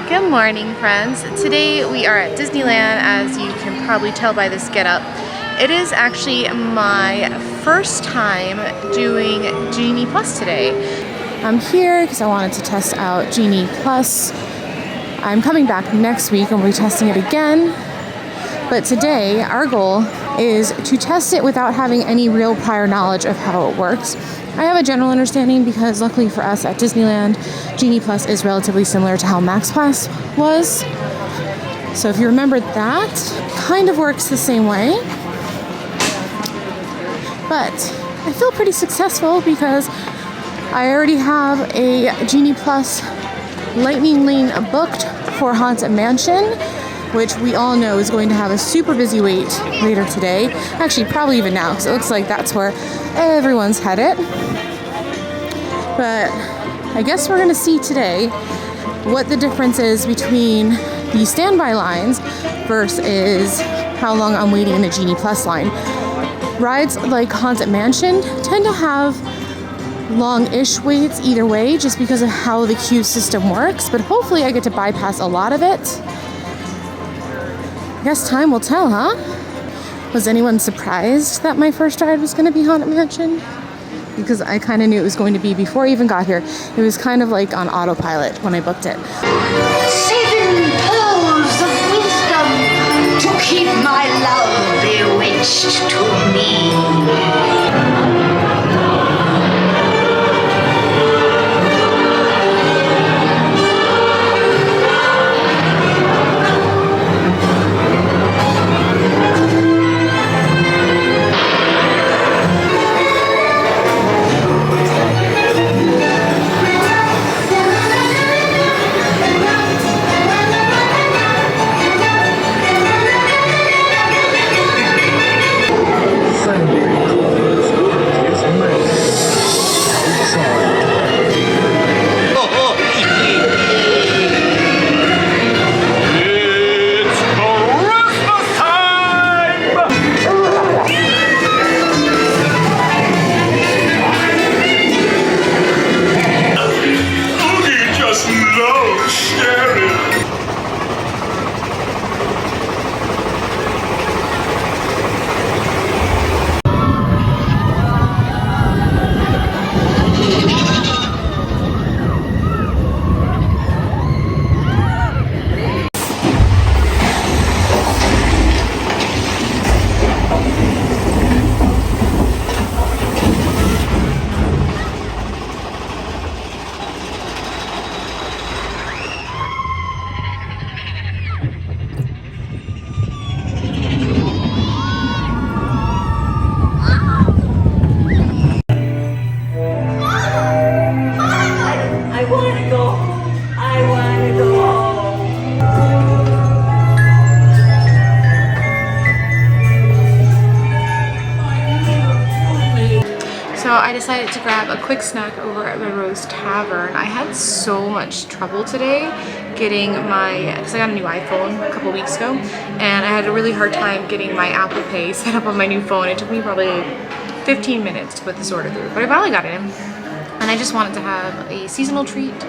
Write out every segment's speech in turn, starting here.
Good morning, friends. Today we are at Disneyland, as you can probably tell by this getup. It is actually my first time doing Genie Plus today. I'm here because I wanted to test out Genie Plus. I'm coming back next week and we'll be testing it again. But today our goal is to test it without having any real prior knowledge of how it works. I have a general understanding because luckily for us at Disneyland, Genie Plus is relatively similar to how Max Pass was. So if you remember, that kind of works the same way. But I feel pretty successful because I already have a Genie Plus Lightning Lane booked for Haunted Mansion, which we all know is going to have a super busy wait later today. Actually, probably even now, because it looks like that's where everyone's headed. But I guess we're going to see today what the difference is between the standby lines versus how long I'm waiting in the Genie Plus line. Rides like Haunted Mansion tend to have long-ish waits either way just because of how the queue system works, but hopefully I get to bypass a lot of it. I guess time will tell, huh? Was anyone surprised that my first ride was going to be Haunted Mansion? Because I kind of knew it was going to be before I even got here. It was kind of like on autopilot when I booked it. 7 pearls of wisdom to keep my love bewitched to me. So I decided to grab a quick snack over at the Rose Tavern. I had so much trouble today getting because I got a new iPhone a couple weeks ago, and I had a really hard time getting my Apple Pay set up on my new phone. It took me probably 15 minutes to put this order through, but I finally got it in. And I just wanted to have a seasonal treat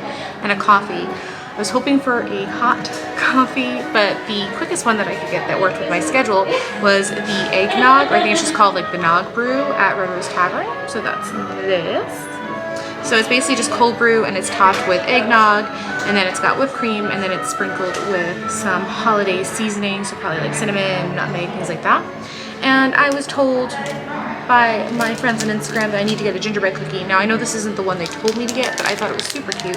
and a coffee. I was hoping for a hot coffee, but the quickest one that I could get that worked with my schedule was the eggnog, or I think it's just called like the Nog Brew at Rose Tavern. So that's this. So it's basically just cold brew and it's topped with eggnog, and then it's got whipped cream, and then it's sprinkled with some holiday seasoning, so probably like cinnamon, nutmeg, things like that. And I was told by my friends on Instagram that I need to get a gingerbread cookie. Now I know this isn't the one they told me to get, but I thought it was super cute.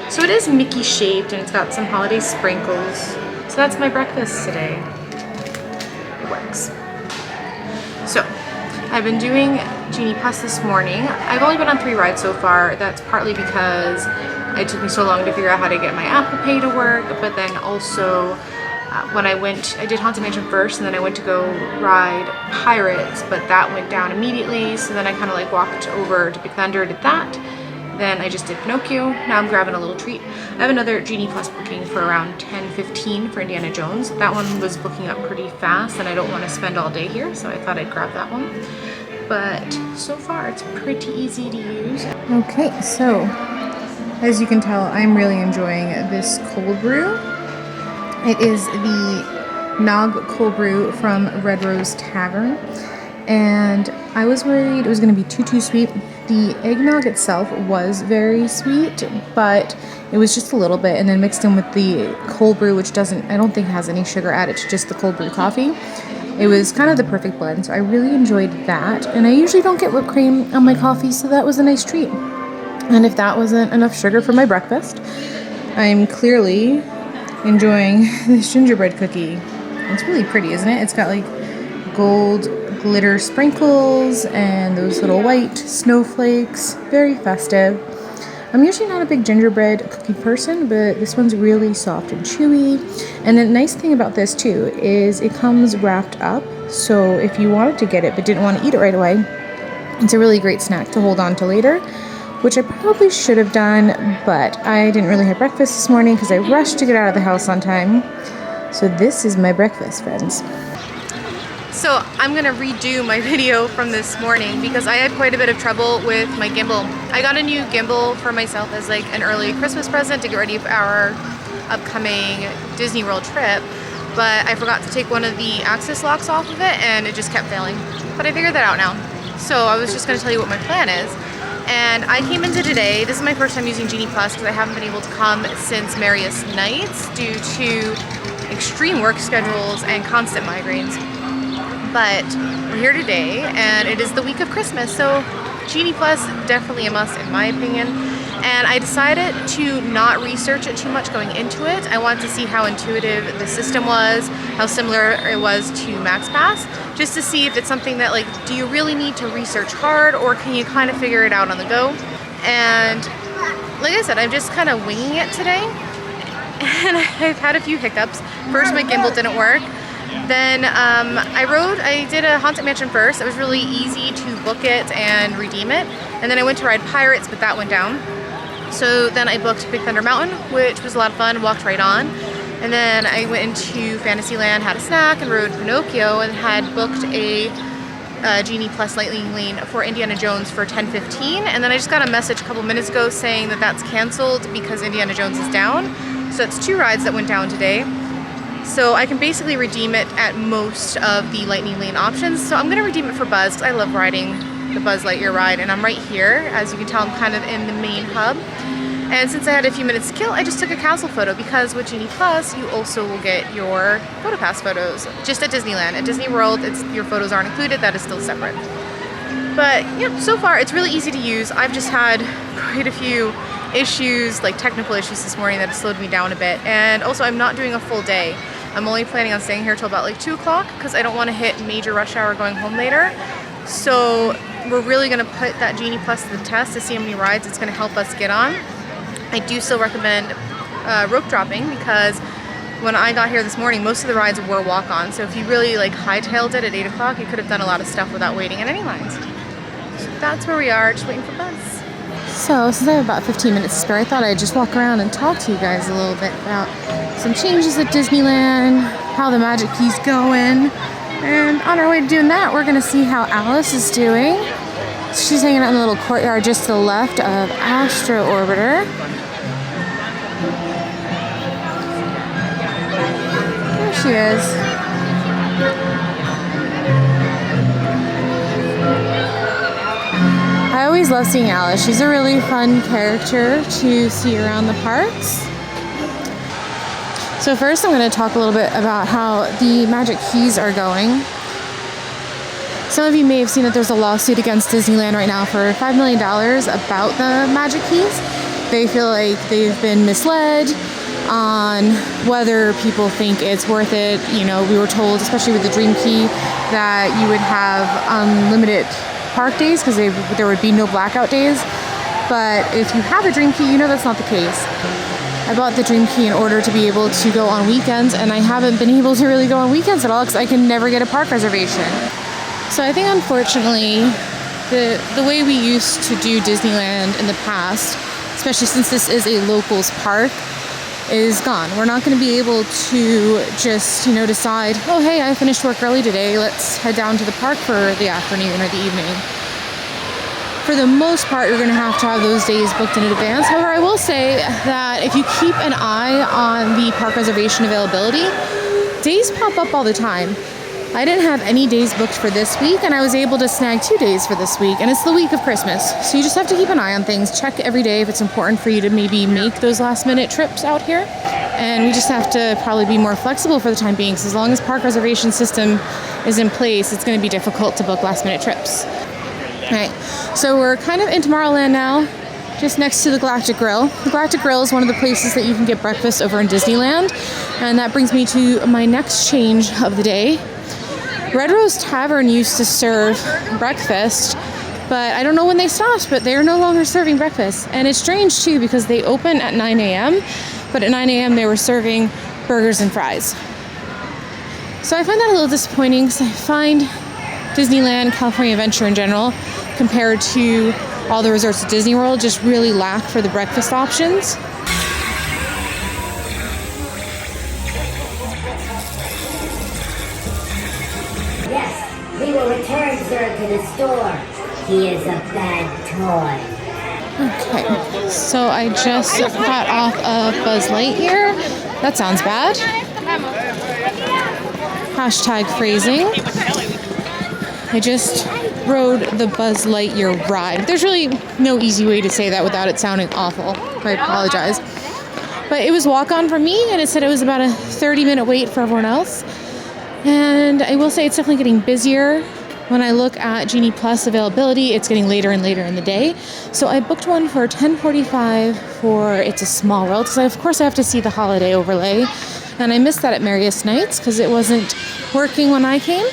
So it is Mickey shaped and it's got some holiday sprinkles. So that's my breakfast today. It works. So I've been doing Genie Plus this morning. I've only been on 3 rides so far. That's partly because it took me so long to figure out how to get my Apple Pay to work, but then also when I did Haunted Mansion first, and then I went to go ride Pirates, but that went down immediately. So then I kind of like walked over to Big Thunder, did that. Then I just did Pinocchio. Now I'm grabbing a little treat. I have another Genie Plus booking for around 10:15 for Indiana Jones. That one was booking up pretty fast and I don't want to spend all day here, so I thought I'd grab that one. but so far it's pretty easy to use. Okay, so as you can tell, I'm really enjoying this cold brew. It is the Nog cold brew from Red Rose Tavern, and I was worried it was going to be too sweet. The eggnog itself was very sweet, but it was just a little bit, and then mixed in with the cold brew, which I don't think has any sugar added to just the cold brew coffee. It was kind of the perfect blend, so I really enjoyed that. And I usually don't get whipped cream on my coffee, so that was a nice treat. And if that wasn't enough sugar for my breakfast, I'm clearly enjoying this gingerbread cookie. It's really pretty, isn't it? It's got like gold glitter sprinkles and those little white snowflakes. Very festive. I'm usually not a big gingerbread cookie person, but this one's really soft and chewy. And the nice thing about this too is it comes wrapped up, so if you wanted to get it but didn't want to eat it right away, it's a really great snack to hold on to later, which I probably should have done, but I didn't really have breakfast this morning because I rushed to get out of the house on time. So this is my breakfast, friends. So I'm gonna redo my video from this morning because I had quite a bit of trouble with my gimbal. I got a new gimbal for myself as like an early Christmas present to get ready for our upcoming Disney World trip, but I forgot to take one of the axis locks off of it and it just kept failing. But I figured that out now. So I was just gonna tell you what my plan is. And I came into today, this is my first time using Genie Plus because I haven't been able to come since Marius Nights due to extreme work schedules and constant migraines. But we're here today and it is the week of Christmas, so Genie Plus definitely a must in my opinion. And I decided to not research it too much going into it. I wanted to see how intuitive the system was, how similar it was to MaxPass, just to see if it's something that like, do you really need to research hard or can you kind of figure it out on the go? And like I said, I'm just kind of winging it today. And I've had a few hiccups. First, my gimbal didn't work. Then I did a Haunted Mansion first. It was really easy to book it and redeem it. And then I went to ride Pirates, but that went down. So then I booked Big Thunder Mountain, which was a lot of fun, walked right on. And then I went into Fantasyland, had a snack, and rode Pinocchio, and had booked a Genie Plus Lightning Lane for Indiana Jones for 10:15. And then I just got a message a couple minutes ago saying that that's canceled because Indiana Jones is down. So it's 2 rides that went down today. So I can basically redeem it at most of the Lightning Lane options. So I'm going to redeem it for Buzz because I love riding the Buzz Lightyear ride, and I'm right here. As you can tell, I'm kind of in the main hub. And since I had a few minutes to kill, I just took a cancel photo because with Genie Plus, you also will get your PhotoPass photos just at Disneyland. At Disney World, your photos aren't included. That is still separate. But yeah, so far it's really easy to use. I've just had quite a few issues, like technical issues this morning that have slowed me down a bit. And also I'm not doing a full day. I'm only planning on staying here till about like 2 o'clock because I don't want to hit major rush hour going home later. So we're really going to put that Genie Plus to the test to see how many rides it's going to help us get on. I do still recommend rope dropping because when I got here this morning, most of the rides were walk-on. So if you really like hightailed it at 8 o'clock, you could have done a lot of stuff without waiting in any lines. So that's where we are, just waiting for Buzz. So since I have about 15 minutes to spare, I thought I'd just walk around and talk to you guys a little bit about some changes at Disneyland, how the Magic Key's going. And on our way to doing that, we're gonna see how Alice is doing. She's hanging out in the little courtyard just to the left of Astro Orbiter. There she is. I always love seeing Alice. She's a really fun character to see around the parks. So first I'm going to talk a little bit about how the Magic Keys are going. Some of you may have seen that there's a lawsuit against Disneyland right now for $5 million about the Magic Keys. They feel like they've been misled on whether people think it's worth it. You know, we were told, especially with the Dream Key, that you would have unlimited park days because there would be no blackout days. But if you have a Dream Key, you know that's not the case. I bought the Dream Key in order to be able to go on weekends, and I haven't been able to really go on weekends at all because I can never get a park reservation. So I think unfortunately the way we used to do Disneyland in the past, especially since this is a locals park, is gone. We're not going to be able to just, you know, decide, oh, hey, I finished work early today, let's head down to the park for the afternoon or the evening. For the most part, you're going to have those days booked in advance. However, I will say that if you keep an eye on the park reservation availability, days pop up all the time. I didn't have any days booked for this week, and I was able to snag 2 days for this week, and it's the week of Christmas. So you just have to keep an eye on things. Check every day if it's important for you to maybe make those last minute trips out here. And we just have to probably be more flexible for the time being, because as long as park reservation system is in place, it's going to be difficult to book last minute trips. All right, so we're kind of in Tomorrowland now, just next to the Galactic Grill. The Galactic Grill is one of the places that you can get breakfast over in Disneyland, and that brings me to my next change of the day. Red Rose Tavern used to serve breakfast, but I don't know when they stopped, but they're no longer serving breakfast. And it's strange too, because they open at 9 a.m., but at 9 a.m. they were serving burgers and fries. So I find that a little disappointing, because I find Disneyland, California Adventure in general, compared to all the resorts at Disney World, just really lack for the breakfast options. Yes, we will return, sir, to the store. He is a bad toy. Okay, so I just got off of Buzz Lightyear. That sounds bad. Hashtag phrasing. I just rode the Buzz Lightyear ride. There's really no easy way to say that without it sounding awful. I apologize. But it was walk-on for me, and it said it was about a 30-minute wait for everyone else. And I will say it's definitely getting busier. When I look at Genie Plus availability, it's getting later and later in the day. So I booked one for 10:45 for It's a Small World, because of course I have to see the holiday overlay. And I missed that at Merriest Nights because it wasn't working when I came.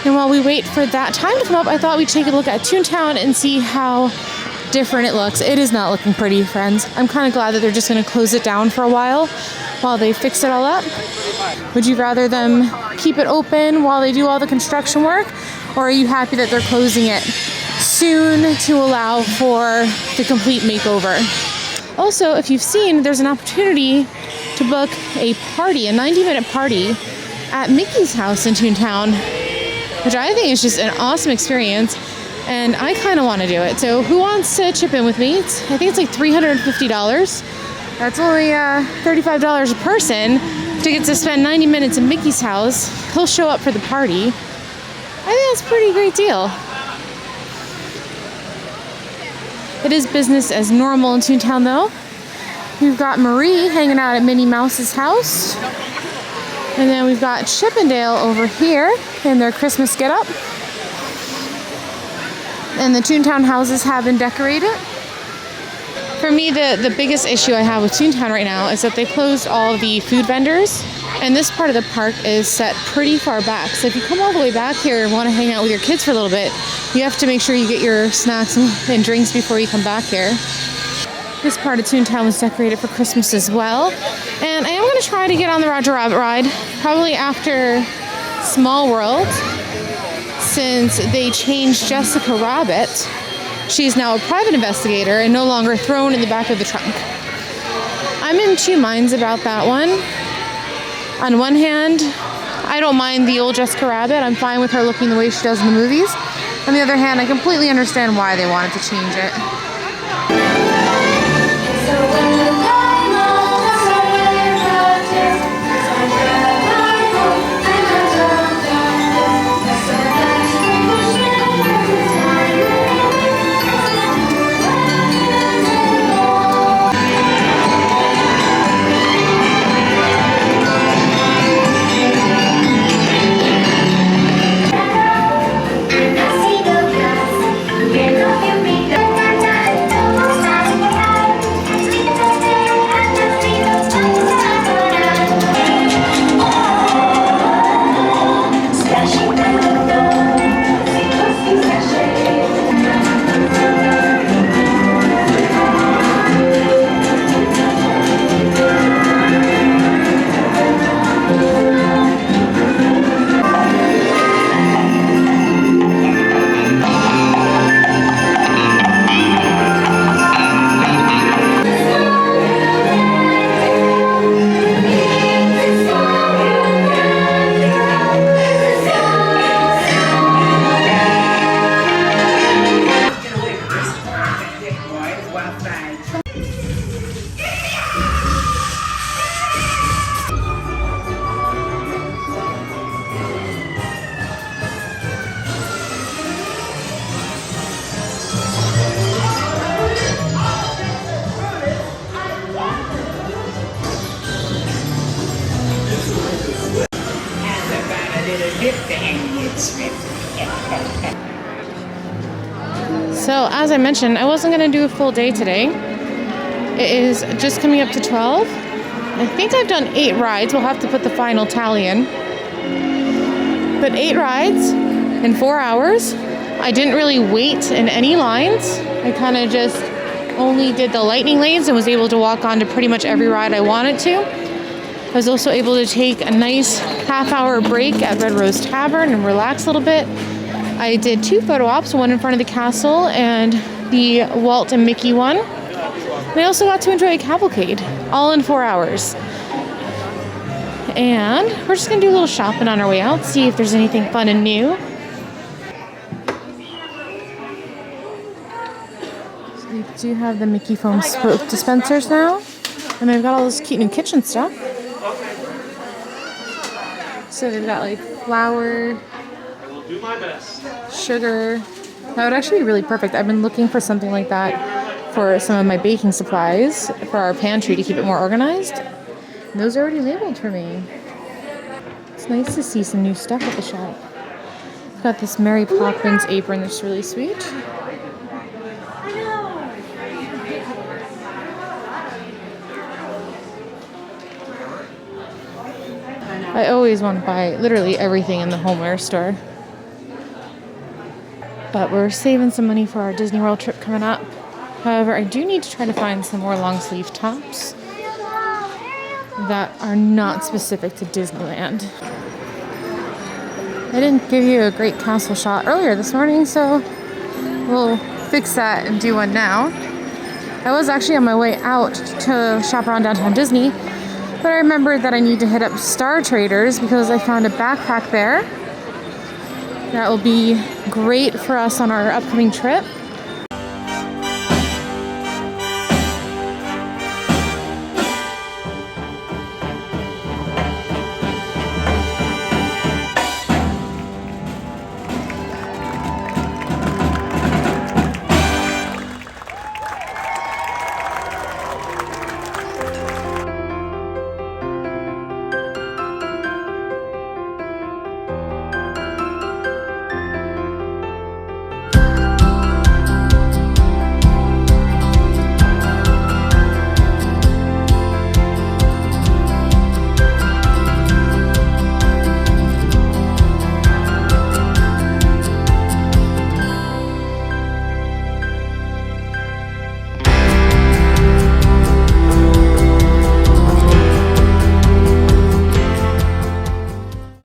And while we wait for that time to come up, I thought we'd take a look at Toontown and see how different it looks. It is not looking pretty, friends. I'm kind of glad that they're just going to close it down for a while they fix it all up. Would you rather them keep it open while they do all the construction work? Or are you happy that they're closing it soon to allow for the complete makeover? Also, if you've seen, there's an opportunity to book a party, a 90-minute party at Mickey's house in Toontown, which I think is just an awesome experience, and I kind of want to do it. So who wants to chip in with me? I think it's like $350. That's only $35 a person to get to spend 90 minutes in Mickey's house. He'll show up for the party. I think that's a pretty great deal. It is business as normal in Toontown, though. We've got Marie hanging out at Minnie Mouse's house. And then we've got Chip and Dale over here in their Christmas getup. And the Toontown houses have been decorated. For me, the biggest issue I have with Toontown right now is that they closed all the food vendors. And this part of the park is set pretty far back. So if you come all the way back here and want to hang out with your kids for a little bit, you have to make sure you get your snacks and drinks before you come back here. This part of Toontown was decorated for Christmas as well. And I am going to try to get on the Roger Rabbit ride, probably after Small World, since they changed Jessica Rabbit. She's now a private investigator and no longer thrown in the back of the trunk. I'm in two minds about that one. On one hand, I don't mind the old Jessica Rabbit. I'm fine with her looking the way she does in the movies. On the other hand, I completely understand why they wanted to change it. So as I mentioned, I wasn't going to do a full day today. It is just coming up to 12. I think I've done 8 rides. We'll have to put the final tally in. But 8 rides in 4 hours. I didn't really wait in any lines. I kind of just only did the lightning lanes and was able to walk on to pretty much every ride I wanted to. I was also able to take a nice half-hour break at Red Rose Tavern and relax a little bit. I did 2 photo ops, one in front of the castle and the Walt and Mickey one. And I also got to enjoy a cavalcade, all in 4 hours. And we're just gonna do a little shopping on our way out, see if there's anything fun and new. So we do have the Mickey foam soap dispensers now. And they've got all this cute new kitchen stuff. So they've got like flour, sugar. That would actually be really perfect. I've been looking for something like that for some of my baking supplies for our pantry to keep it more organized. And those are already labeled for me. It's nice to see some new stuff at the shop. I've got this Mary Poppins apron that's really sweet. I always want to buy literally everything in the homeware store. But we're saving some money for our Disney World trip coming up. However, I do need to try to find some more long sleeve tops that are not specific to Disneyland. I didn't give you a great castle shot earlier this morning, so we'll fix that and do one now. I was actually on my way out to shop around downtown Disney, but I remembered that I need to hit up Star Traders because I found a backpack there that will be great for us on our upcoming trip.